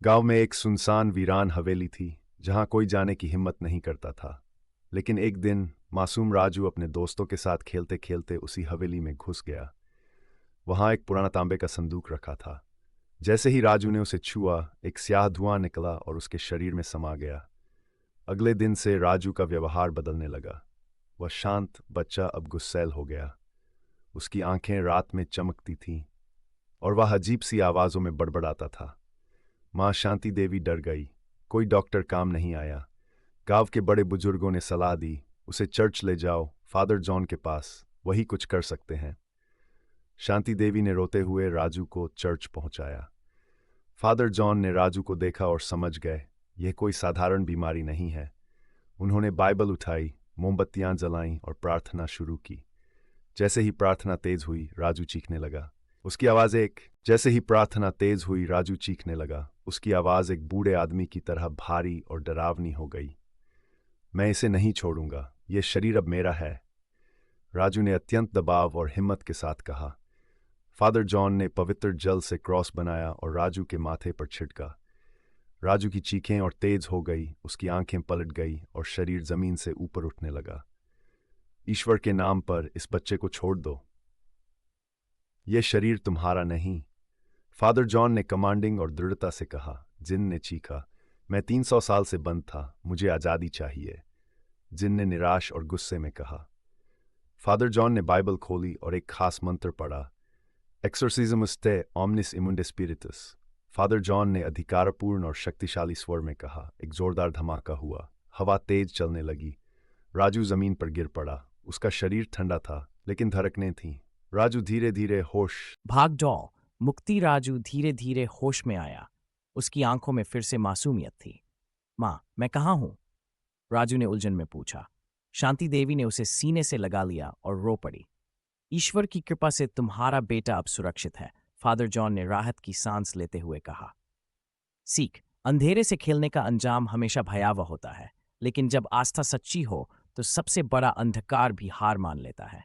गांव में एक सुनसान वीरान हवेली थी जहां कोई जाने की हिम्मत नहीं करता था। लेकिन एक दिन मासूम राजू अपने दोस्तों के साथ खेलते खेलते उसी हवेली में घुस गया। वहां एक पुराना तांबे का संदूक रखा था। जैसे ही राजू ने उसे छुआ, एक स्याह धुआं निकला और उसके शरीर में समा गया। अगले दिन से राजू का व्यवहार बदलने लगा। वह शांत बच्चा अब गुस्सैल हो गया। उसकी आंखें रात में चमकती थीं और वह अजीब सी आवाजों में बड़बड़ाता था। माँ शांति देवी डर गई। कोई डॉक्टर काम नहीं आया। गांव के बड़े बुजुर्गों ने सलाह दी, उसे चर्च ले जाओ, फादर जॉन के पास, वही कुछ कर सकते हैं। शांति देवी ने रोते हुए राजू को चर्च पहुंचाया। फादर जॉन ने राजू को देखा और समझ गए यह कोई साधारण बीमारी नहीं है। उन्होंने बाइबल उठाई, मोमबत्तियां जलाईं और प्रार्थना शुरू की। जैसे ही प्रार्थना तेज हुई, राजू चीखने लगा। उसकी आवाज एक जैसे ही प्रार्थना तेज हुई राजू चीखने लगा। उसकी आवाज एक बूढ़े आदमी की तरह भारी और डरावनी हो गई। मैं इसे नहीं छोड़ूंगा, यह शरीर अब मेरा है, राजू ने अत्यंत दबाव और हिम्मत के साथ कहा। फादर जॉन ने पवित्र जल से क्रॉस बनाया और राजू के माथे पर छिड़का। राजू की चीखें और तेज हो गई, उसकी आंखें पलट गई और शरीर जमीन से ऊपर उठने लगा। ईश्वर के नाम पर इस बच्चे को छोड़ दो, यह शरीर तुम्हारा नहीं, फादर जॉन ने कमांडिंग और दृढ़ता से कहा। जिन ने चीखा, मैं 300 साल से बंद था, मुझे आज़ादी चाहिए। जिन ने निराश और गुस्से में कहा। फादर जॉन ने बाइबल खोली और एक खास मंत्र पढ़ा, एक्सोर्सिज्मस ते ओमनिस इमुंडे स्पिरिटस। फादर जॉन ने अधिकारपूर्ण और शक्तिशाली स्वर में कहा। एक जोरदार धमाका हुआ, हवा तेज चलने लगी। राजू जमीन पर गिर पड़ा। उसका शरीर ठंडा था लेकिन धड़कनें थीं। राजू धीरे धीरे होश। भाग दौड़। मुक्ति। राजू धीरे धीरे होश में आया। उसकी आंखों में फिर से मासूमियत थी। माँ, मैं कहाँ हूँ? राजू ने उलझन में पूछा। शांति देवी ने उसे सीने से लगा लिया और रो पड़ी। ईश्वर की कृपा से तुम्हारा बेटा अब सुरक्षित है, फादर जॉन ने राहत की सांस लेते हुए कहा। सीख, अंधेरे से खेलने का अंजाम हमेशा भयावह होता है, लेकिन जब आस्था सच्ची हो तो सबसे बड़ा अंधकार भी हार मान लेता है।